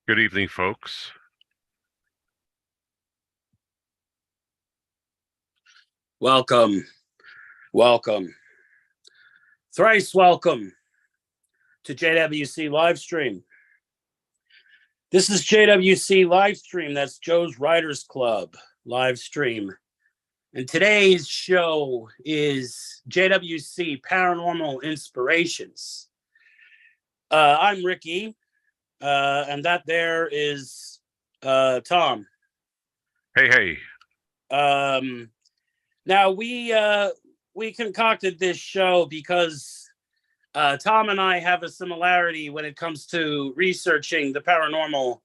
Good evening, folks. Welcome, thrice welcome to JWC Livestream. This is JWC Livestream, that's Joe's Writers Club Livestream. And today's show is JWC Paranormal Inspirations. I'm Ricky, and that there is Tom. Hey. Now we concocted this show because Tom and I have a similarity when it comes to researching the paranormal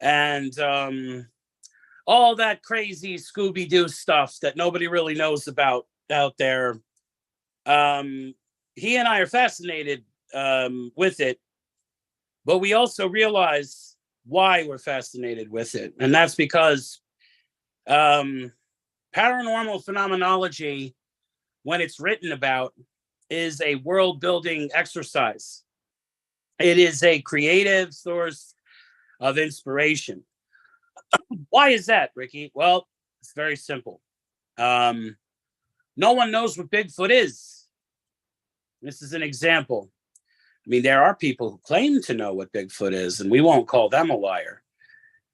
and all that crazy Scooby-Doo stuff that nobody really knows about out there. He and I are fascinated with it, but we also realize why we're fascinated with it, and that's because paranormal phenomenology, when it's written about, is a world-building exercise. It is a creative source of inspiration. Why is that, Ricky? Well, it's very simple. No one knows what Bigfoot is. This is an example. I mean, there are people who claim to know what Bigfoot is, and we won't call them a liar.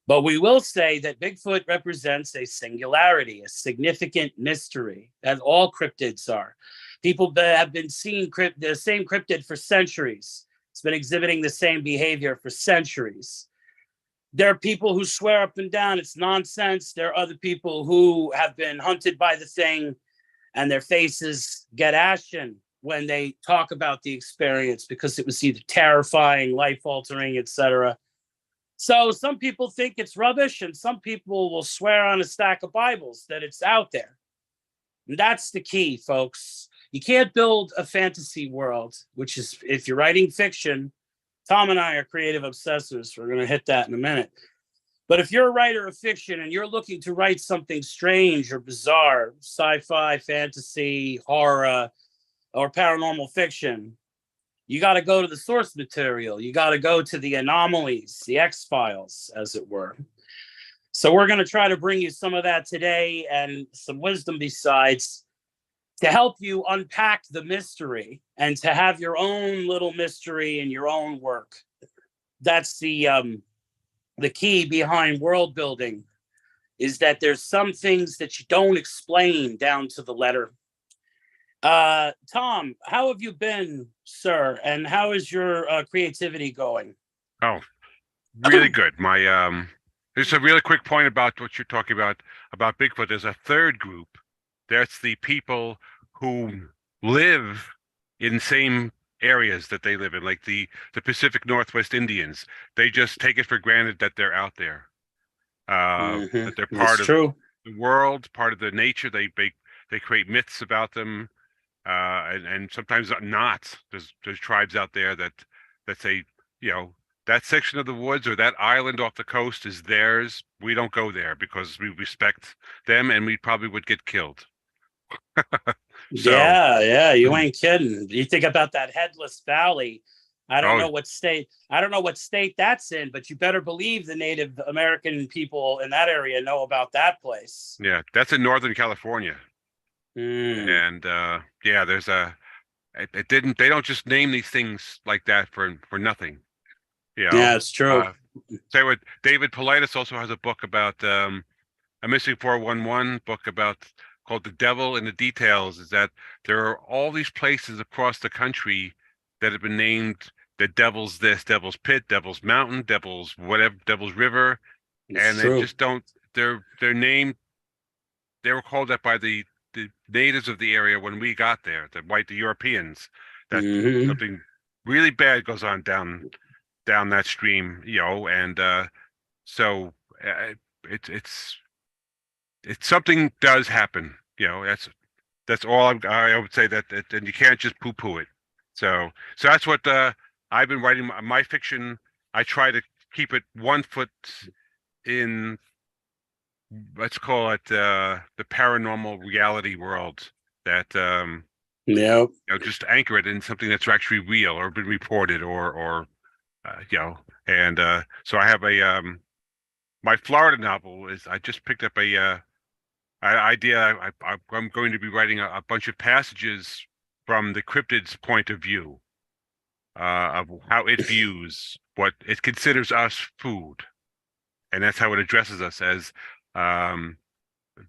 But we will say that Bigfoot represents a singularity, a significant mystery, as all cryptids are. People that have been seeing the same cryptid for centuries. It's been exhibiting the same behavior for centuries. There are people who swear up and down it's nonsense. There are other people who have been hunted by the thing and their faces get ashen when they talk about the experience because it was either terrifying, life-altering, etc. So some people think it's rubbish, and some people will swear on a stack of Bibles that it's out there. And that's the key, folks. You can't build a fantasy world, which is, if you're writing fiction, Tom and I are creative obsessors. We're going to hit that in a minute. But if you're a writer of fiction and you're looking to write something strange or bizarre, sci-fi, fantasy, horror, or paranormal fiction, you got to go to the source material. You got to go to the anomalies, the X-Files, as it were. So we're going to try to bring you some of that today and some wisdom besides to help you unpack the mystery and to have your own little mystery in your own work. That's the key behind world building, is that there's some things that you don't explain down to the letter. Tom, how have you been, sir? And how is your creativity going? Oh, really good. There's a really quick point about what you're talking about Bigfoot. There's a third group. That's the people who live in same areas that they live in, like the Pacific Northwest Indians. They just take it for granted that they're out there, that they're part of the world, part of the nature. They create myths about them. And sometimes not. There's tribes out there that say, that section of the woods or that island off the coast is theirs. We don't go there because we respect them, and we probably would get killed. Yeah, you ain't kidding. You think about that Headless Valley. I don't know what state that's in, but you better believe the Native American people in that area know about that place. Yeah, that's in Northern California. And there's they don't just name these things like that for nothing. Yeah, it's true. Say what David Paulides also has a book about a missing 411 book called The Devil in the Details. Is that there are all these places across the country that have been named the Devil's this, Devil's Pit, Devil's Mountain, Devil's whatever, Devil's River, and they just don't. They're named. They were called that by the natives of the area when we got there, the Europeans, that something really bad goes on down that stream, and so it's something does happen, that's all I would say, that and you can't just poo-poo it. So that's what I've been writing my fiction. I try to keep it 1 foot in, let's call it the paranormal reality world, that just anchor it in something that's actually real or been reported or And so I have a my Florida novel is I just picked up a idea. I'm going to be writing a bunch of passages from the cryptid's point of view, of how it views what it considers us food, and that's how it addresses us as um,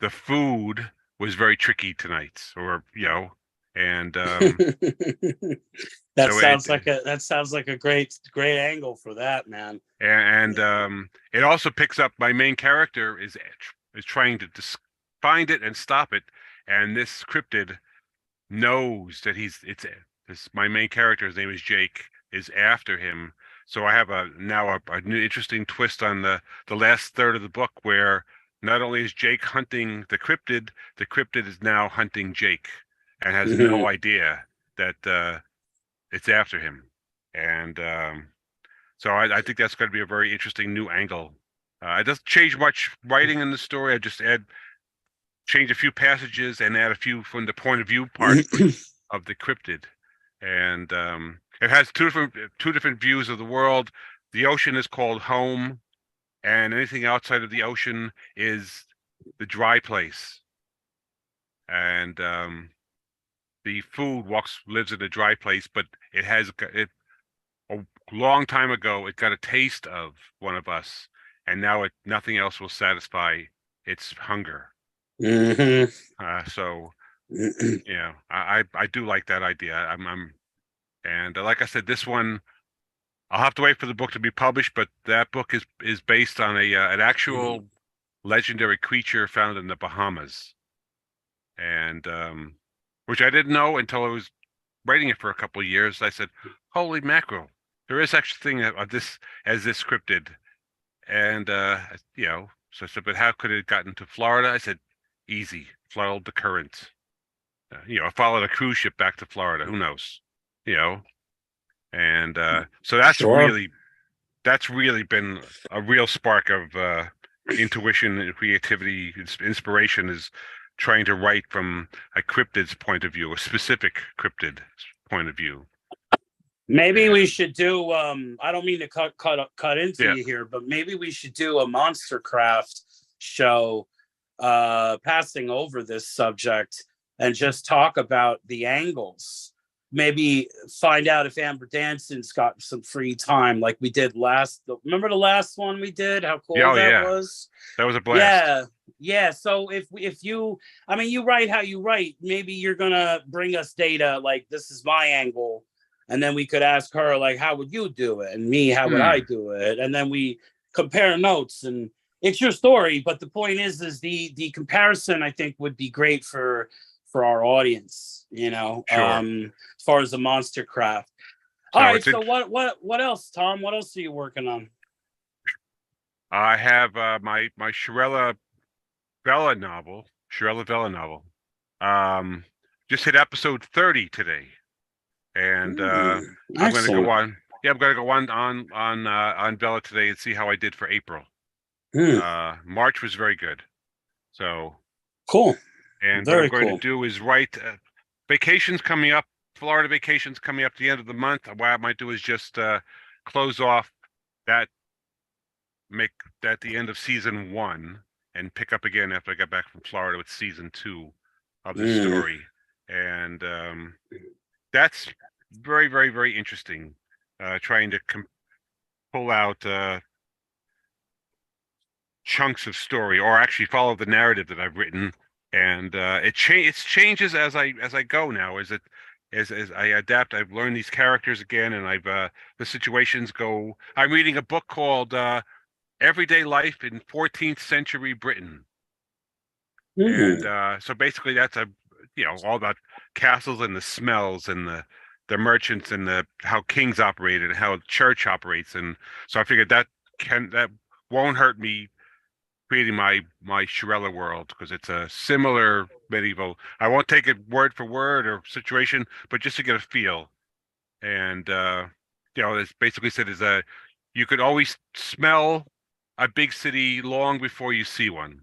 the food was very tricky tonight, or and so That sounds like a great angle for that, man. it also picks up my main character is trying to find it and stop it, and this cryptid knows that it's this my main character, his name is Jake, is after him. So I have a new interesting twist on the last third of the book, where not only is Jake hunting the cryptid is now hunting Jake and has no idea that it's after him. And so I think that's going to be a very interesting new angle. It doesn't change much writing in the story. I just change a few passages and add a few from the point of view part of the cryptid. And it has two different views of the world. The ocean is called home, and anything outside of the ocean is the dry place. And the food lives in a dry place, but it a long time ago it got a taste of one of us, and now nothing else will satisfy its hunger. So I do like that idea. And like I said, this one I'll have to wait for the book to be published, but that book is based on an actual legendary creature found in the Bahamas, and which I didn't know until I was writing it for a couple of years. I said, "Holy mackerel! There is such a thing as this cryptid." And so I said, "But how could it have gotten to Florida?" I said, "Easy, followed the current. I followed a cruise ship back to Florida. Who knows? And so that's really been a real spark of intuition and creativity, inspiration, is trying to write from a cryptid's point of view, a specific cryptid point of view. Maybe we should do I don't mean to cut into you here, but maybe we should do a Monster Craft show passing over this subject and just talk about the angles. Maybe find out if Amber Danson's got some free time, like we did remember the last one we did? How cool that was? That was a blast. Yeah. So if you write how you write, maybe you're gonna bring us data like, this is my angle, and then we could ask her, like, how would you do it? And me, how would I do it? And then we compare notes, and it's your story. But the point is the comparison, I think, would be great for our audience, Sure. As far as the Monster Craft. All right. So what else, Tom? What else are you working on? I have my Shirella Vela novel. Just hit episode 30 today. And I'm going to go on. Yeah, I'm going to go on Bella today and see how I did for April. March was very good. So cool. And what I'm going to do is write vacations coming up. Florida vacations coming up at the end of the month. What I might do is just close off make that the end of season 1 and pick up again after I get back from Florida with season 2 of the story. And that's very, very, very interesting. Trying to pull out chunks of story, or actually follow the narrative that I've written, and it changes as I go now. As I adapt, I've learned these characters again, and the situations go. I'm reading a book called Everyday Life in 14th Century Britain. And so basically that's all about castles and the smells and the merchants and how kings operated and how church operates. And so I figured that won't hurt me creating my Shirella world, because it's a similar medieval. I won't take it word for word or situation, but just to get a feel. And it's basically said is that you could always smell a big city long before you see one,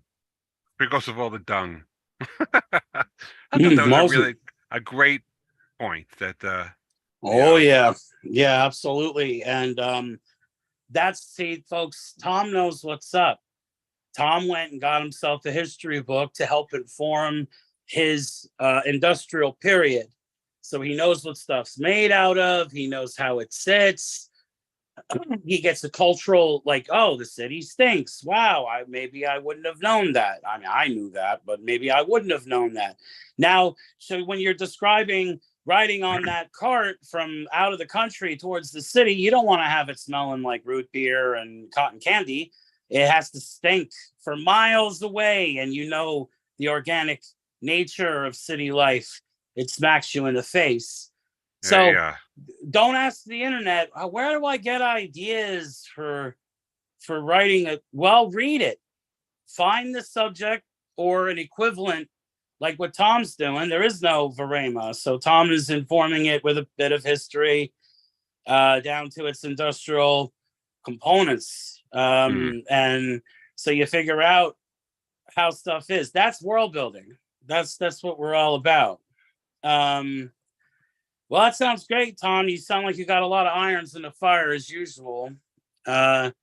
because of all the dung. I thought that was really a great point. That yeah, absolutely. And see, folks, Tom knows what's up. Tom went and got himself a history book to help inform his industrial period. So he knows what stuff's made out of. He knows how it sits. He gets a cultural, like, oh, the city stinks. Wow, maybe I wouldn't have known that. I mean, I knew that, but maybe I wouldn't have known that. Now, so when you're describing riding on that cart from out of the country towards the city, you don't want to have it smelling like root beer and cotton candy. It has to stink for miles away. And you know the organic nature of city life. It smacks you in the face. So don't ask the internet, where do I get ideas for writing well, read it. Find the subject or an equivalent like what Tom's doing. There is no Varema. So Tom is informing it with a bit of history down to its industrial components. And so you figure out how stuff is. That's world building. That's what we're all about. Well, that sounds great, Tom. You sound like you got a lot of irons in the fire as usual. I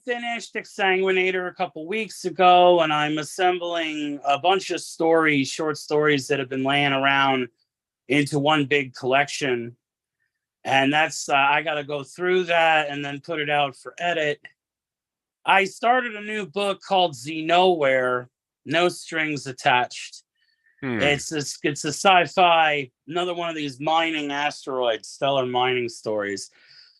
finished Exsanguinator a couple weeks ago, and I'm assembling a bunch of stories, short stories that have been laying around into one big collection. And that's, I got to go through that and then put it out for edit. I started a new book called Z Nowhere, No Strings Attached. It's a sci-fi, another one of these mining asteroids, stellar mining stories,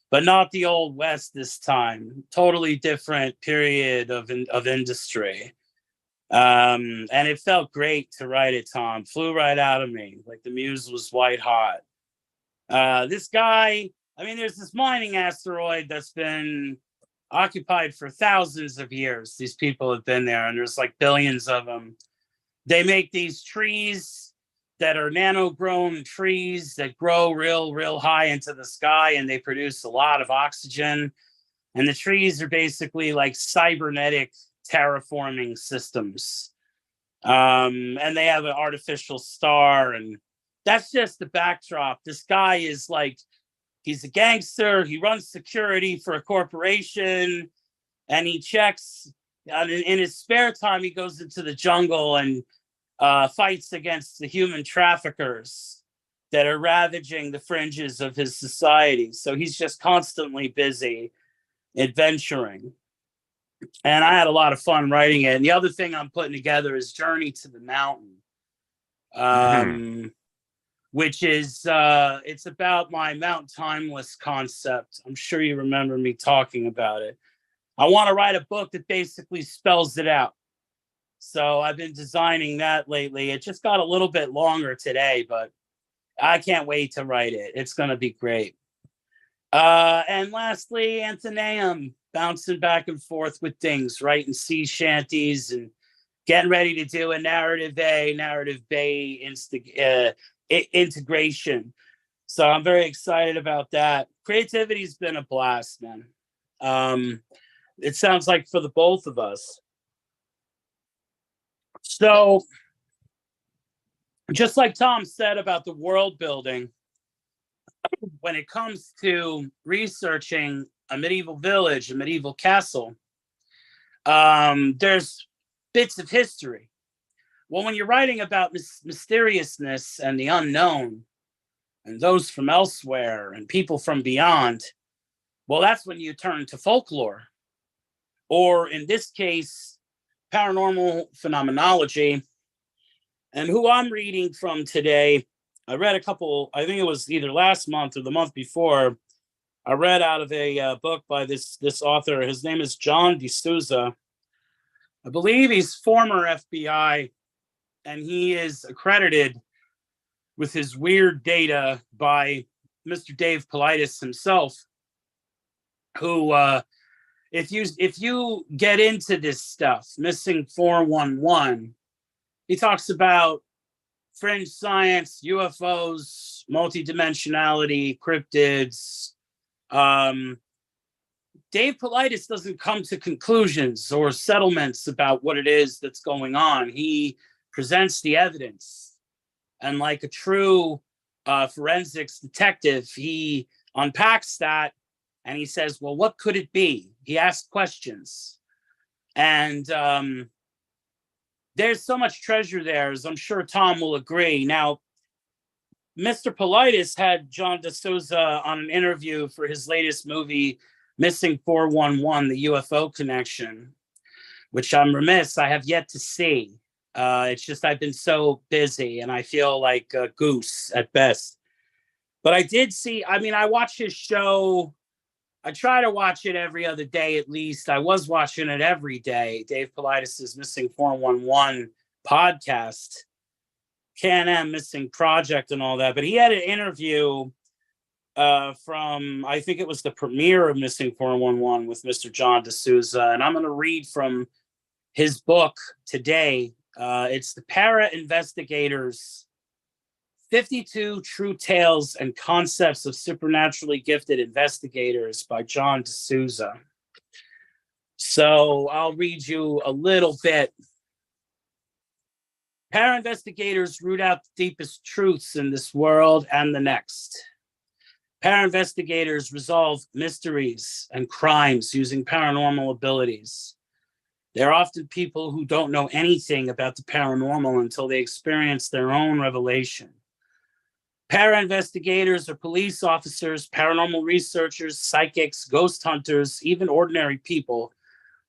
but not the old West this time. Totally different period of industry. And it felt great to write it, Tom. Flew right out of me. Like the muse was white hot. This guy, I mean, there's this mining asteroid that's been occupied for thousands of years. These people have been there, and there's like billions of them. They make these trees that are nano-grown trees that grow real high into the sky, and they produce a lot of oxygen. And the trees are basically like cybernetic terraforming systems. And they have an artificial star, and that's just the backdrop. This guy is like, he's a gangster. He runs security for a corporation, and he checks. In his spare time, he goes into the jungle and fights against the human traffickers that are ravaging the fringes of his society. So he's just constantly busy adventuring. And I had a lot of fun writing it. And the other thing I'm putting together is Journey to the Mountain, which is, it's about my Mount Timeless concept. I'm sure you remember me talking about it. I want to write a book that basically spells it out. So I've been designing that lately. It just got a little bit longer today, but I can't wait to write it. It's going to be great. And lastly, Anthonyum, bouncing back and forth with things, writing sea shanties and getting ready to do a narrative bay integration. So I'm very excited about that. Creativity's been a blast, man. It sounds like for the both of us. So, just like Tom said about the world building, when it comes to researching a medieval village, a medieval castle, there's bits of history. Well, when you're writing about mysteriousness and the unknown, and those from elsewhere and people from beyond, well, that's when you turn to folklore, or in this case, paranormal phenomenology. And who I'm reading from today, I read a couple, I think it was either last month or the month before, I read out of a book by this author. His name is John D'Souza. I believe he's former FBI, and he is accredited with his weird data by Mr. Dave Politis himself, who if you get into this stuff, missing 411, he talks about fringe science, UFOs, multidimensionality, cryptids. Dave Politis doesn't come to conclusions or settlements about what it is that's going on. He presents the evidence. And like a true forensics detective, he unpacks that and he says, well, what could it be? He asked questions. And there's so much treasure there, as I'm sure Tom will agree. Now, Mr. Politis had John D'Souza on an interview for his latest movie, Missing 411, The UFO Connection, which I'm remiss, I have yet to see. It's just I've been so busy and I feel like a goose at best. But I did see, I mean, I watch his show. I try to watch it every other day at least. I was watching it every day. Dave Politis' Missing 411 podcast, Can-Am Missing Project and all that. But he had an interview from, I think it was the premiere of Missing 411 with Mr. John D'Souza. And I'm going to read from his book today. It's The Para Investigators, 52 True Tales and Concepts of Supernaturally Gifted Investigators by John D'Souza. So I'll read you a little bit. Para investigators root out the deepest truths in this world and the next. Para investigators resolve mysteries and crimes using paranormal abilities. They're often people who don't know anything about the paranormal until they experience their own revelation. Para investigators are police officers, paranormal researchers, psychics, ghost hunters, even ordinary people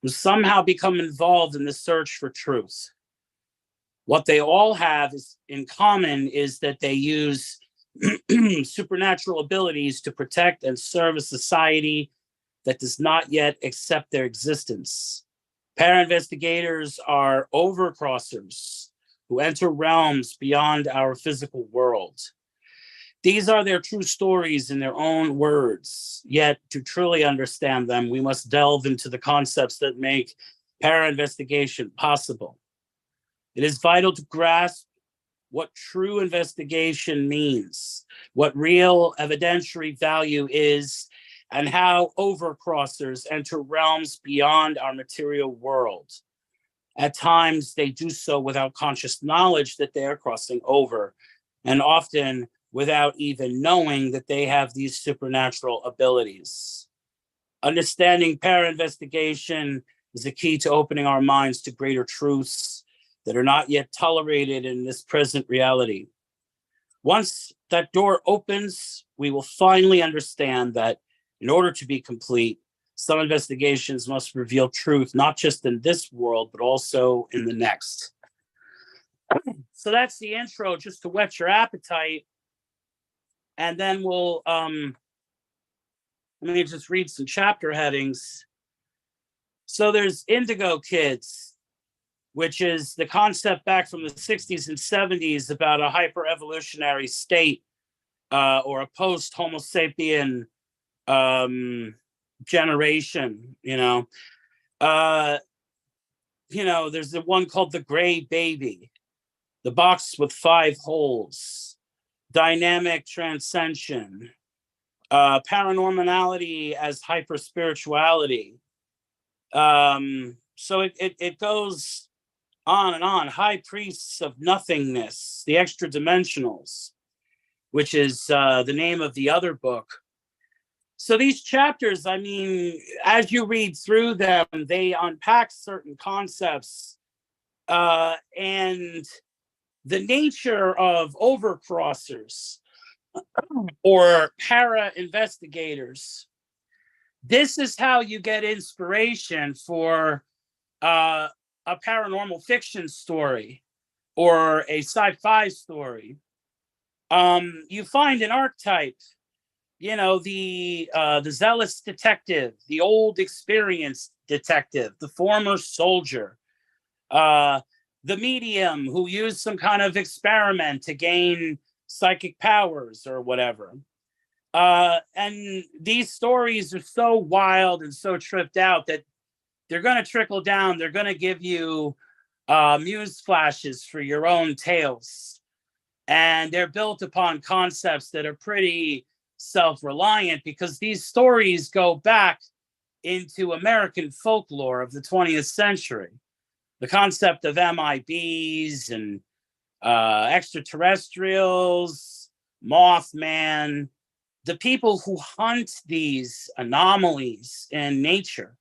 who somehow become involved in the search for truth. What they all have in common is that they use supernatural abilities to protect and serve a society that does not yet accept their existence. Para investigators are overcrossers who enter realms beyond our physical world. These are their true stories in their own words. Yet, to truly understand them, we must delve into the concepts that make para-investigation possible. It is vital to grasp what true investigation means, what real evidentiary value is, and how overcrossers enter realms beyond our material world. At times, they do so without conscious knowledge that they are crossing over, and often without even knowing that they have these supernatural abilities. Understanding para-investigation is a key to opening our minds to greater truths that are not yet tolerated in this present reality. Once that door opens, we will finally understand that in order to be complete, some investigations must reveal truth, not just in this world, but also in the next. So that's the intro, just to whet your appetite. And then we'll, let me just read some chapter headings. So there's Indigo Kids, which is the concept back from the 60s and 70s about a hyper-evolutionary state or a post-Homo sapien generation, there's the one called The Gray Baby, The Box with 5 Holes, Dynamic Transcension, Paranormality as Hyper-Spirituality. So it goes on and on. High Priests of Nothingness, The Extra Dimensionals, which is the name of the other book. So these chapters, I mean, as you read through them, they unpack certain concepts and the nature of overcrossers or para-investigators. This is how you get inspiration for a paranormal fiction story or a sci-fi story. You find an archetype, the zealous detective, the old experienced detective, the former soldier, the medium who used some kind of experiment to gain psychic powers or whatever. And these stories are so wild and so tripped out that they're going to trickle down. They're going to give you muse flashes for your own tales. And they're built upon concepts that are pretty self-reliant because these stories go back into American folklore of the 20th century. The concept of MIBs and extraterrestrials, Mothman, the people who hunt these anomalies in nature,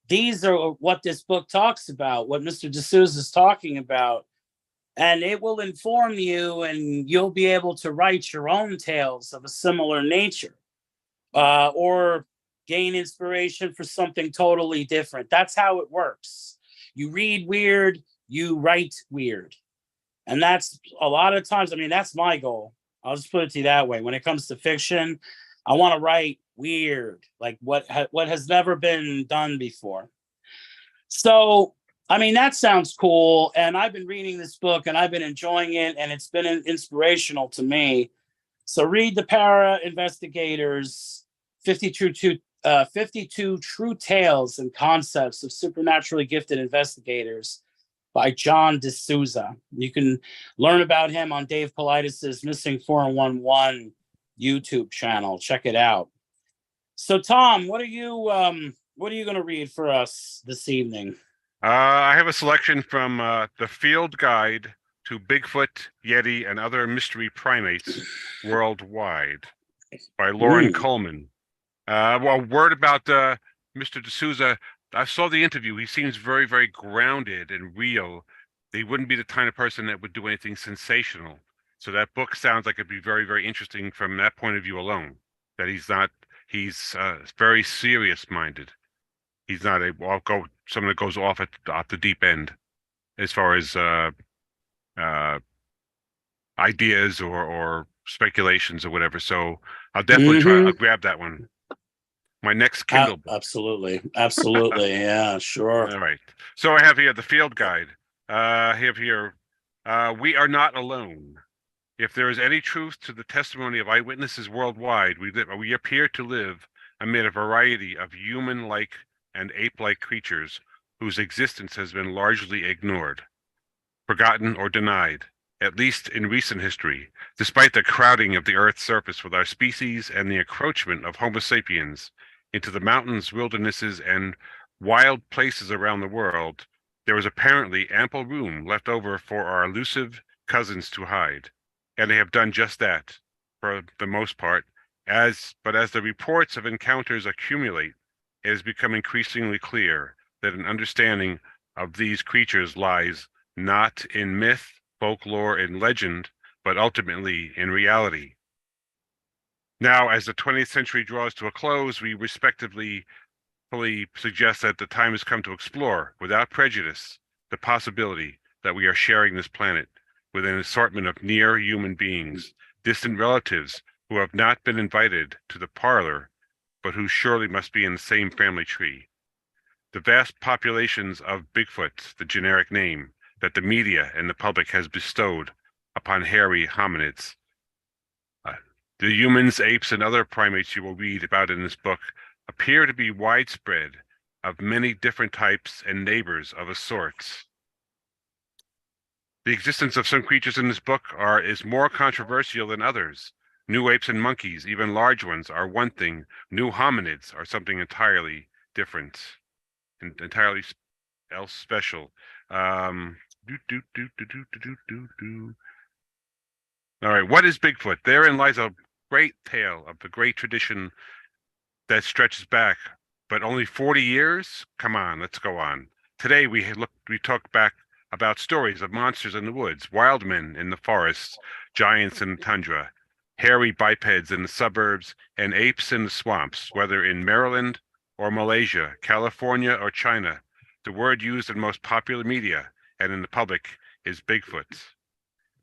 these are what this book talks about, what Mr. D'Souza is talking about. And it will inform you, and you'll be able to write your own tales of a similar nature, or gain inspiration for something totally different. That's how it works. You read weird, you write weird. And that's a lot of times, I mean, that's my goal. I'll just put it to you that way. When it comes to fiction, I want to write weird, like what has never been done before. So, I mean, that sounds cool. And I've been reading this book and I've been enjoying it, and it's been inspirational to me. So read The Para Investigators, 52 True Tales and Concepts of Supernaturally Gifted Investigators by John D'Souza. You can learn about him on Dave Politis's Missing 411 YouTube channel. Check it out. So, Tom, what are you going to read for us this evening? I have a selection from The Field Guide to Bigfoot, Yeti, and Other Mystery Primates Worldwide by Lauren Coleman. Well, word about Mr. D'Souza. I saw the interview. He seems very, very grounded and real. He wouldn't be the kind of person that would do anything sensational. So that book sounds like it'd be very, very interesting from that point of view alone. That he's very serious-minded. He's not someone that goes off the deep end as far as ideas or speculations or whatever. So I'll definitely I'll grab that one. My next Kindle book. Absolutely. Yeah, sure. All right. So I have here The Field Guide. I have here, we are not alone. If there is any truth to the testimony of eyewitnesses worldwide, we appear to live amid a variety of human-like and ape-like creatures whose existence has been largely ignored, forgotten, or denied, at least in recent history, despite the crowding of the Earth's surface with our species and the encroachment of Homo sapiens into the mountains, wildernesses, and wild places around the world. There is apparently ample room left over for our elusive cousins to hide, and they have done just that, for the most part. But as the reports of encounters accumulate, it has become increasingly clear that an understanding of these creatures lies not in myth, folklore, and legend, but ultimately in reality. Now, as the 20th century draws to a close, we respectively fully suggest that the time has come to explore, without prejudice, the possibility that we are sharing this planet with an assortment of near human beings, distant relatives who have not been invited to the parlor, but who surely must be in the same family tree. The vast populations of Bigfoot, the generic name that the media and the public has bestowed upon hairy hominids. The humans, apes, and other primates you will read about in this book appear to be widespread, of many different types and neighbors of assorts. The existence of some creatures in this book is more controversial than others. New apes and monkeys, even large ones, are one thing. New hominids are something entirely different and entirely else special. All right, what is Bigfoot? Therein lies a great tale of the great tradition that stretches back, but only 40 years? Come on, let's go on. Today we talk back about stories of monsters in the woods, wild men in the forests, giants in the tundra, hairy bipeds in the suburbs, and apes in the swamps, whether in Maryland or Malaysia, California or China. The word used in most popular media and in the public is Bigfoot.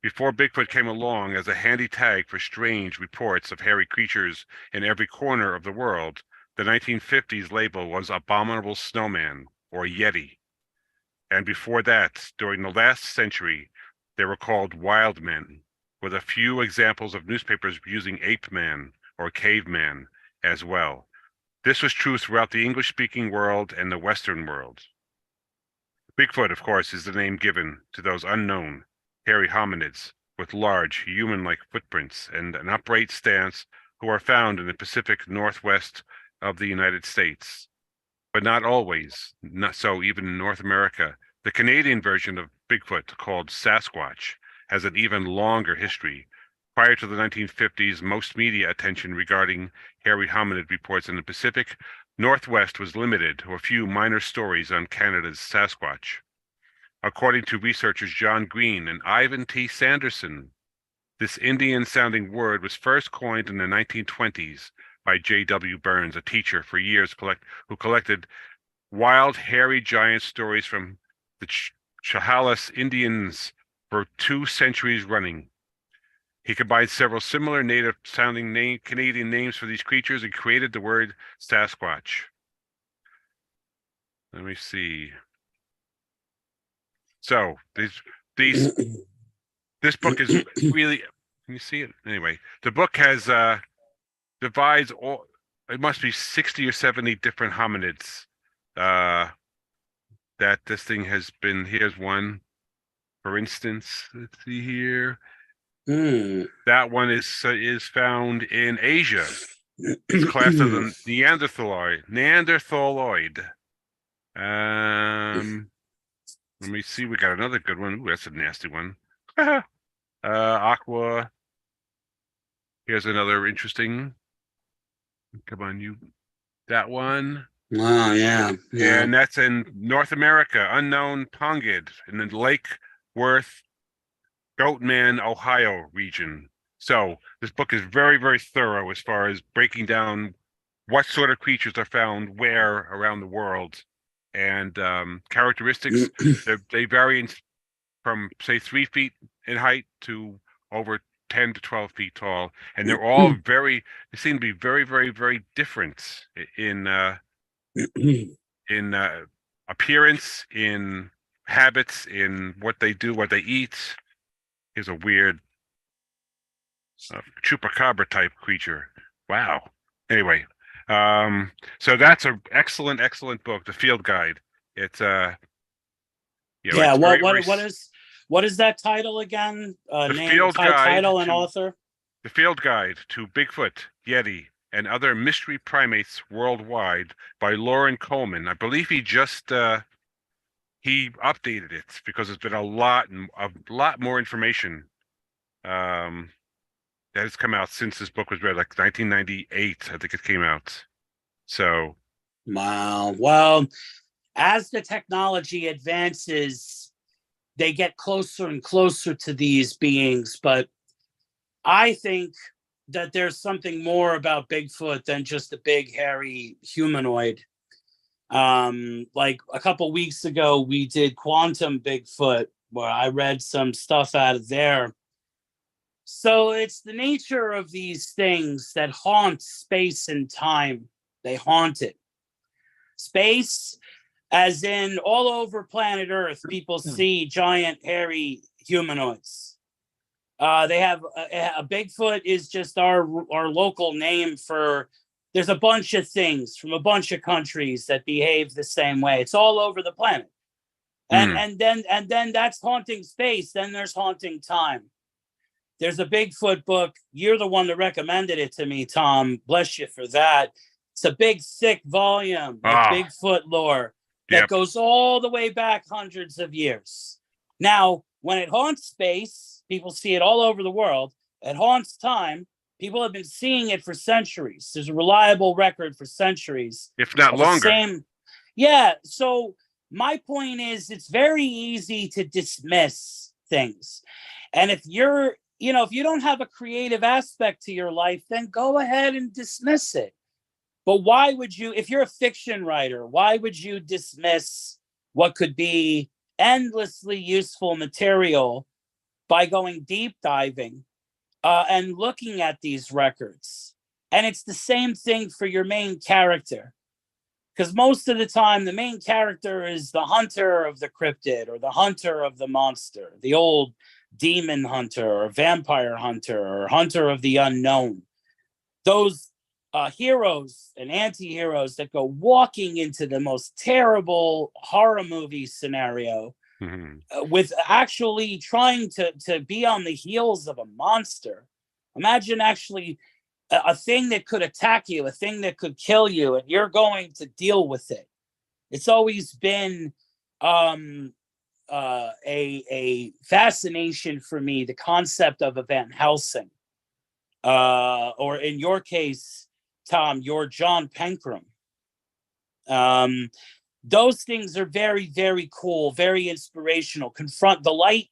Before Bigfoot came along as a handy tag for strange reports of hairy creatures in every corner of the world, the 1950s label was Abominable Snowman or Yeti. And before that, during the last century, they were called wild men, with a few examples of newspapers using ape man or caveman as well. This was true throughout the English-speaking world and the Western world. Bigfoot, of course, is the name given to those unknown, hairy hominids with large, human-like footprints and an upright stance who are found in the Pacific Northwest of the United States. But not always, not so even in North America. The Canadian version of Bigfoot, called Sasquatch, has an even longer history, Prior to the 1950s, most media attention regarding hairy hominid reports in the Pacific Northwest was limited to a few minor stories on Canada's Sasquatch. According to researchers John Green and Ivan T. Sanderson, this Indian-sounding word was first coined in the 1920s by J.W. Burns, a teacher for years who collected wild, hairy giant stories from the Chehalis Indians for 2 centuries running. He combined several similar native-sounding Canadian names for these creatures and created the word Sasquatch. Let me see. So this book is really. Can you see it? Anyway, the book has divides all. It must be 60 or 70 different hominids. That this thing has been. Here's one, for instance. Let's see here. That one is found in Asia. It's classed as a Neanderthaloid. Let me see. We got another good one. Ooh, that's a nasty one. Aqua. Here's another interesting. Come on, you. That one. Oh, yeah. And that's in North America. Unknown pongid in the Lake Worth, Goatman, Ohio region. So this book is very, very thorough as far as breaking down what sort of creatures are found where around the world. And characteristics, they vary from, say, 3 feet in height to over 10 to 12 feet tall. And they're all they seem to be very, very, very different in appearance, in habits, in what they do, what they eat. Here's a weird chupacabra type creature. Wow. Anyway, so that's an excellent, excellent book, The Field Guide. It's what is that title again? Title and author. The Field Guide to Bigfoot, Yeti, and Other Mystery Primates Worldwide by Lauren Coleman. I believe he just he updated it because there's been a lot more information that has come out since this book was read, like 1998, I think it came out. So, wow. Well, as the technology advances, they get closer and closer to these beings. But I think that there's something more about Bigfoot than just a big, hairy humanoid. Like a couple weeks ago, we did Quantum Bigfoot, where I read some stuff out of there. So it's the nature of these things that haunt space and time. They haunt it. Space, as in all over planet Earth, people see giant, hairy humanoids. They have a Bigfoot is just our local name for. There's a bunch of things from a bunch of countries that behave the same way. It's all over the planet, and then that's haunting space. Then there's haunting time. There's a Bigfoot book. You're the one that recommended it to me, Tom. Bless you for that. It's a big, thick volume of Bigfoot lore that goes all the way back hundreds of years. Now, when it haunts space, people see it all over the world. It haunts time. People have been seeing it for centuries. There's a reliable record for centuries. If not longer. Yeah. So my point is, it's very easy to dismiss things. And if if you don't have a creative aspect to your life, then go ahead and dismiss it. But why would you, if you're a fiction writer, why would you dismiss what could be endlessly useful material by going deep diving and looking at these records? And it's the same thing for your main character. Because most of the time, the main character is the hunter of the cryptid or the hunter of the monster, the old demon hunter or vampire hunter or hunter of the unknown. Those heroes and anti-heroes that go walking into the most terrible horror movie scenario with actually trying to be on the heels of a monster. Imagine actually a thing that could attack you, a thing that could kill you, and you're going to deal with it. It's always been a fascination for me, the concept of a Van Helsing. or in your case, Tom, you're John Penkram. Those things are very, very cool, very inspirational. Confront the light,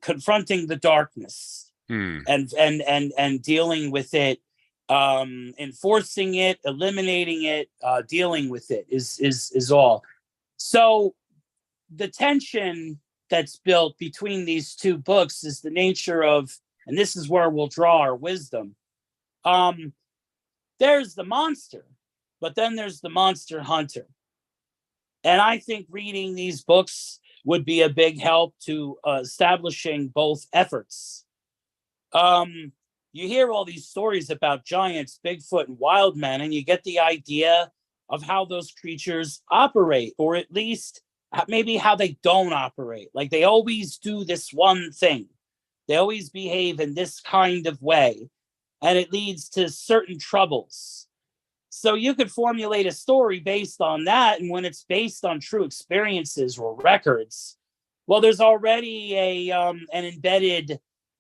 confronting the darkness, and dealing with it, enforcing it, eliminating it, dealing with it is all. So the tension that's built between these two books is the nature of, and this is where we'll draw our wisdom. There's the monster, but then there's the monster hunter. And I think reading these books would be a big help to establishing both efforts. You hear all these stories about giants, Bigfoot, and wild men, and you get the idea of how those creatures operate, or at least maybe how they don't operate. Like they always do this one thing. They always behave in this kind of way, and it leads to certain troubles. So you could formulate a story based on that, and when it's based on true experiences or records, well, there's already an embedded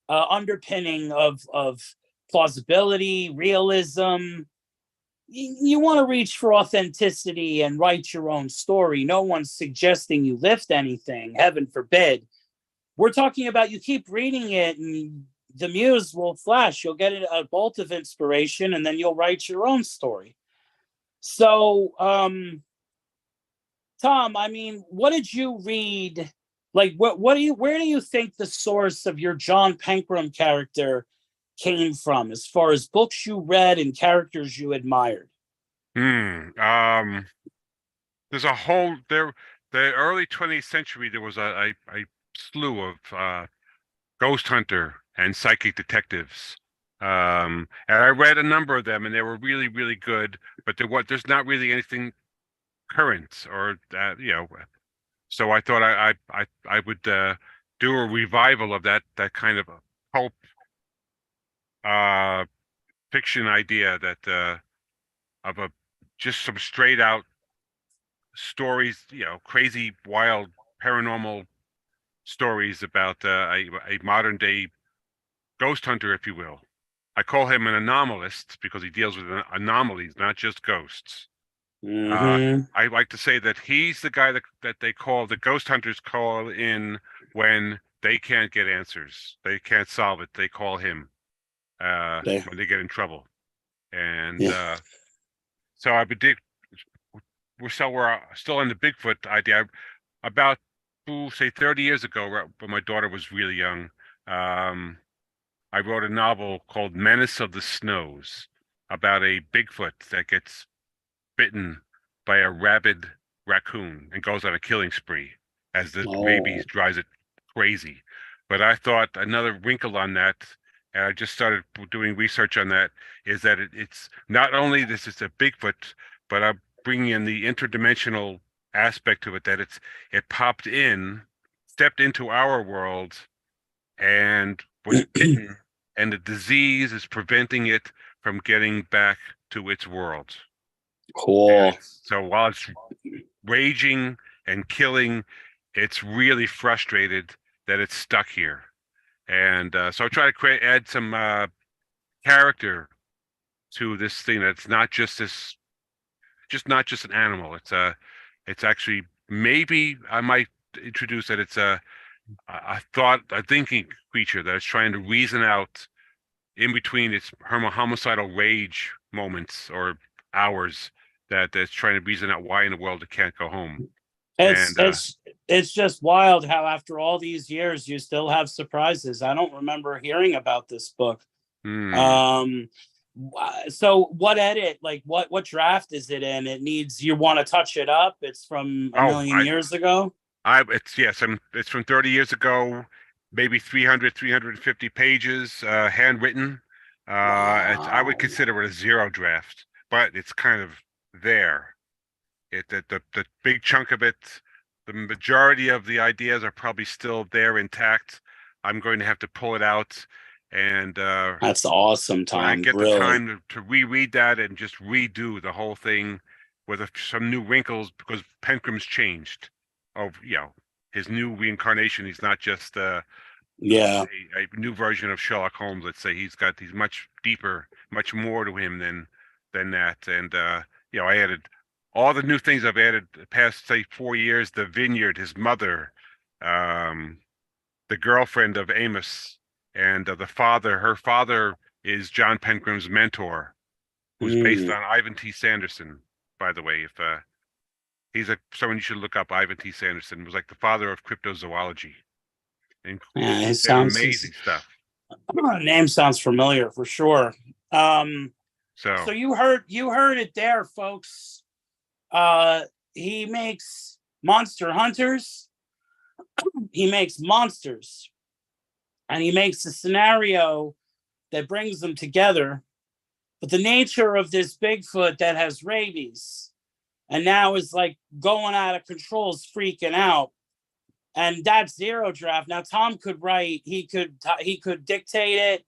underpinning of plausibility, realism. You want to reach for authenticity and write your own story. No one's suggesting you lift anything, heaven forbid. We're talking about you keep reading it and the muse will flash. You'll get a bolt of inspiration and then you'll write your own story. So, Tom, I mean, what did you read? Like, where do you think the source of your John Penkram character came from, as far as books you read and characters you admired? There's a whole the early 20th century. There was a slew of ghost hunter and psychic detectives. And I read a number of them, and they were really, really good. But there's not really anything current, or So I thought I would do a revival of that kind of pulp fiction idea, that of a just some straight out stories, crazy, wild, paranormal stories about a modern day ghost hunter, if you will. I call him an anomalist because he deals with anomalies, not just ghosts. I like to say that he's the guy that they call, the ghost hunters call in when they can't get answers. They can't solve it. They call him when they get in trouble. And so we're still on the Bigfoot idea. About, say 30 years ago, when my daughter was really young, I wrote a novel called Menace of the Snows about a Bigfoot that gets bitten by a rabid raccoon and goes on a killing spree as the rabies drives it crazy. But I thought another wrinkle on that, and I just started doing research on that, is that it's not only this is a Bigfoot, but I'm bringing in the interdimensional aspect to it, that it popped in, stepped into our world, and was bitten, and the disease is preventing it from getting back to its world. Cool. So while it's raging and killing, it's really frustrated that it's stuck here. And so I try to add some character to this thing. That's not just not just an animal. It's actually, maybe I might introduce that it's a thinking creature that is trying to reason out in between its homicidal rage moments or hours, that's trying to reason out why in the world it can't go home. It's just wild how after all these years you still have surprises. I don't remember hearing about this book. So what edit, like what draft is it in? It needs, you want to touch it up? It's from a million years ago. It's from 30 years ago, maybe 350 pages, handwritten. I would consider it a zero draft, but it's kind of there. The big chunk of it, the majority of the ideas are probably still there intact. I'm going to have to pull it out, and that's awesome, Tom. When I get the time to reread that and just redo the whole thing with some new wrinkles, because Penkram's changed. His new reincarnation. He's not just Yeah. a new version of Sherlock Holmes. Let's say he's much deeper, much more to him than that. And I added all the new things I've added the past say 4 years. The vineyard, his mother, um, the girlfriend of Amos, and the father. Her father is John Pencram's mentor, who's based Mm. on Ivan T. Sanderson. By the way, if he's someone you should look up, Ivan T. Sanderson was like the father of cryptozoology, and Yeah, it did sounds amazing stuff. name sounds familiar for sure. So So you heard it there, folks. Uh, he makes monster hunters. He makes monsters, and he makes a scenario that brings them together. But the nature of this Bigfoot that has rabies and now is like going out of control, is freaking out. And that's zero draft. Now Tom could write, he could dictate it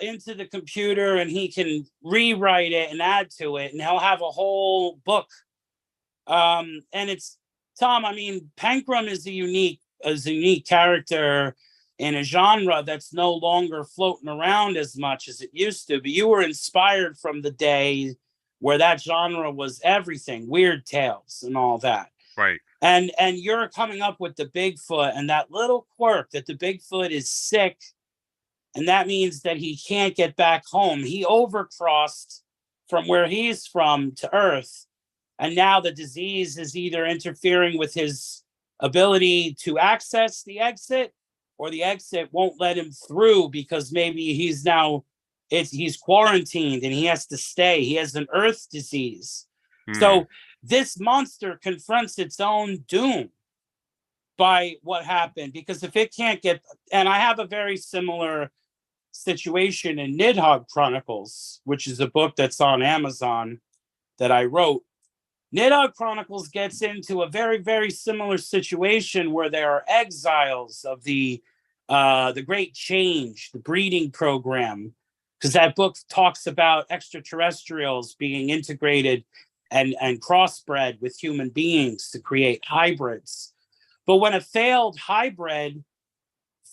into the computer, and he can rewrite it and add to it, and he'll have a whole book. And it's Tom. I mean, Penkram is a unique character in a genre that's no longer floating around as much as it used to. But you were inspired from the day where that genre was everything, weird tales and all that. right. And you're coming up with the Bigfoot and that little quirk that the Bigfoot is sick, and that means that he can't get back home. He overcrossed from where he's from to Earth, and now the disease is either interfering with his ability to access the exit, or the exit won't let him through because maybe he's quarantined and he has to stay. He has an Earth disease. Hmm. So this monster confronts its own doom by what happened, because if it can't get, and I have a very similar situation in Nidhogg Chronicles, which is a book that's on Amazon that I wrote. Nidhogg Chronicles gets into a very, very similar situation where there are exiles of the Great Change, the breeding program, because that book talks about extraterrestrials being integrated and crossbred with human beings to create hybrids. But when a failed hybrid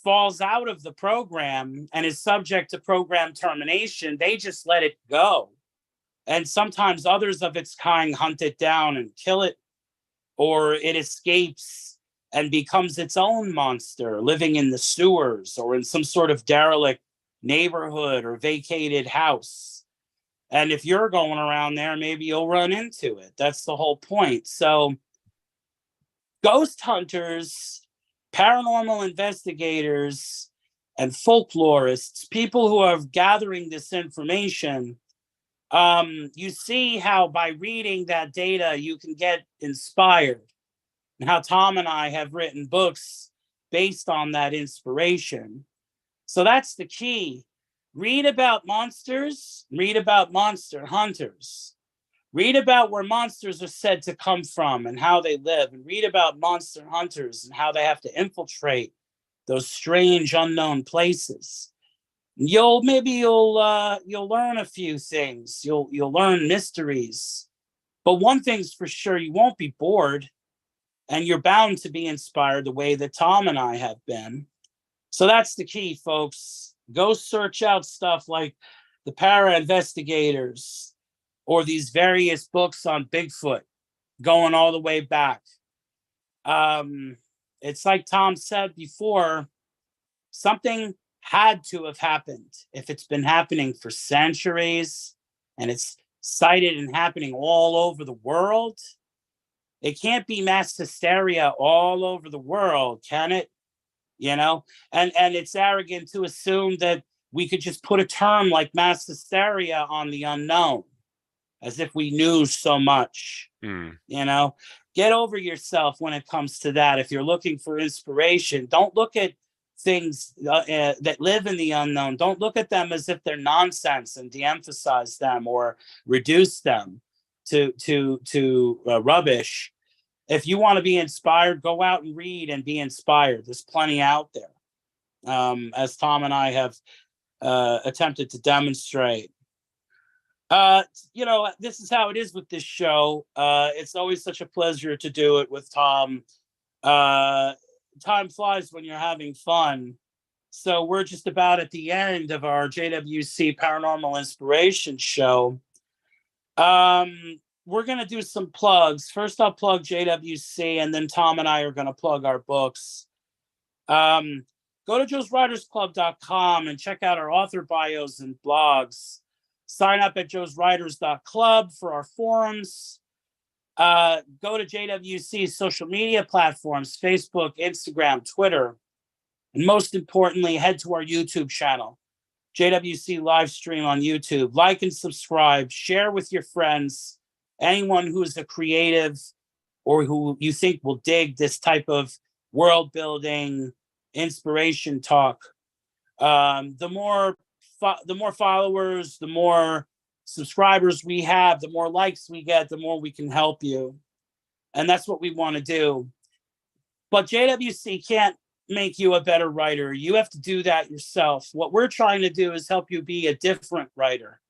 falls out of the program and is subject to program termination, they just let it go. And sometimes others of its kind hunt it down and kill it, or it escapes and becomes its own monster, living in the sewers or in some sort of derelict neighborhood or vacated house. And if you're going around there, maybe you'll run into it. That's the whole point. So, ghost hunters, paranormal investigators, and folklorists, people who are gathering this information, you see how by reading that data you can get inspired, and how Tom and I have written books based on that inspiration. So that's the key. Read about monsters, read about monster hunters, read about where monsters are said to come from and how they live, and read about monster hunters and how they have to infiltrate those strange unknown places. You'll learn a few things. You'll learn mysteries. But one thing's for sure, you won't be bored, and you're bound to be inspired the way that Tom and I have been. So that's the key, folks. Go search out stuff like the Para Investigators or these various books on Bigfoot going all the way back. It's like Tom said before, something had to have happened. If it's been happening for centuries and it's cited and happening all over the world, it can't be mass hysteria all over the world, can it? And it's arrogant to assume that we could just put a term like mass hysteria on the unknown as if we knew so much. Hmm. Get over yourself when it comes to that. If you're looking for inspiration, don't look at things that live in the unknown. Don't look at them as if they're nonsense and de-emphasize them or reduce them to rubbish. If you want to be inspired, go out and read and be inspired. There's plenty out there, as Tom and I have attempted to demonstrate. This is how it is with this show. It's always such a pleasure to do it with Tom. time flies when you're having fun. So we're just about at the end of our JWC Paranormal Inspiration show. We're going to do some plugs. First, I'll plug JWC, and then Tom and I are going to plug our books. Go to joeswritersclub.com and check out our author bios and blogs. Sign up at joeswriters.club for our forums. Go to JWC's social media platforms, Facebook, Instagram, Twitter. And most importantly, head to our YouTube channel, JWC Livestream on YouTube. Like and subscribe. Share with your friends. Anyone who is a creative or who you think will dig this type of world building, inspiration talk. The more followers, the more subscribers we have, the more likes we get, the more we can help you. And that's what we want to do. But JWC can't make you a better writer. You have to do that yourself. What we're trying to do is help you be a different writer.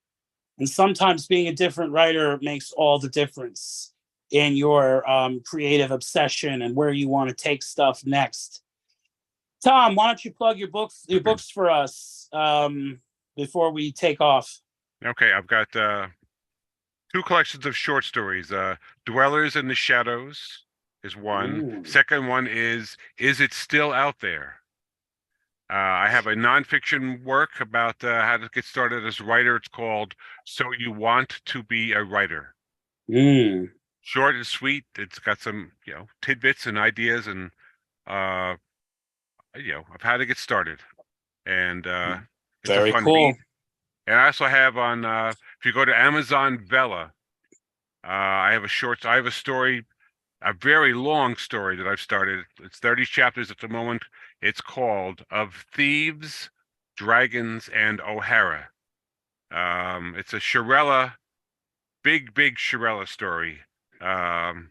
And sometimes being a different writer makes all the difference in your creative obsession and where you want to take stuff next. Tom, why don't you plug your books for us before we take off? Okay, I've got 2 collections of short stories. Dwellers in the Shadows is one. Ooh. Second one is It Still Out There? I have a nonfiction work about how to get started as a writer. It's called So You Want to Be a Writer. Short and sweet. It's got some, tidbits and ideas and, of how to get started. And it's Very a fun cool. read. And I also have on, if you go to Amazon Vella, I have a story, a very long story that I've started. It's 30 chapters at the moment. It's called Of Thieves, Dragons, and O'Hara. It's a Shirella, big Shirella story. In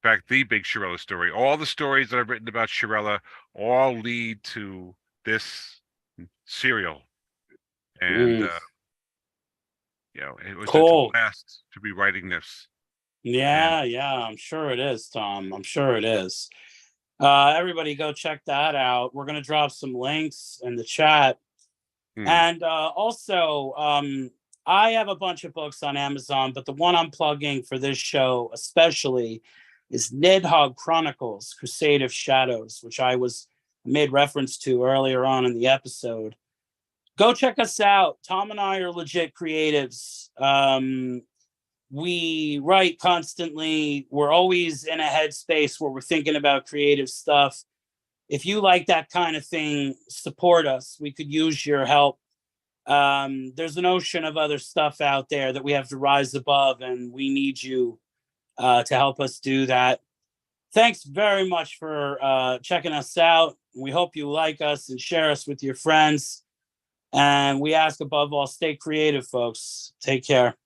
fact, the big Shirella story. All the stories that I've written about Shirella all lead to this serial. And, it was Cool. a blast to be writing this. Yeah, I'm sure it is, Tom. I'm sure it is. Everybody go check that out. We're going to drop some links in the chat. And also, I have a bunch of books on Amazon, but the one I'm plugging for this show especially is Nidhogg Chronicles, Crusade of Shadows, which I made reference to earlier on in the episode. Go check us out. Tom and I are legit creatives. We write constantly. We're always in a headspace where we're thinking about creative stuff. If you like that kind of thing, support us. We could use your help. There's an ocean of other stuff out there that we have to rise above, and we need you to help us do that. Thanks very much for checking us out. We hope you like us and share us with your friends. And we ask above all, stay creative, folks. Take care.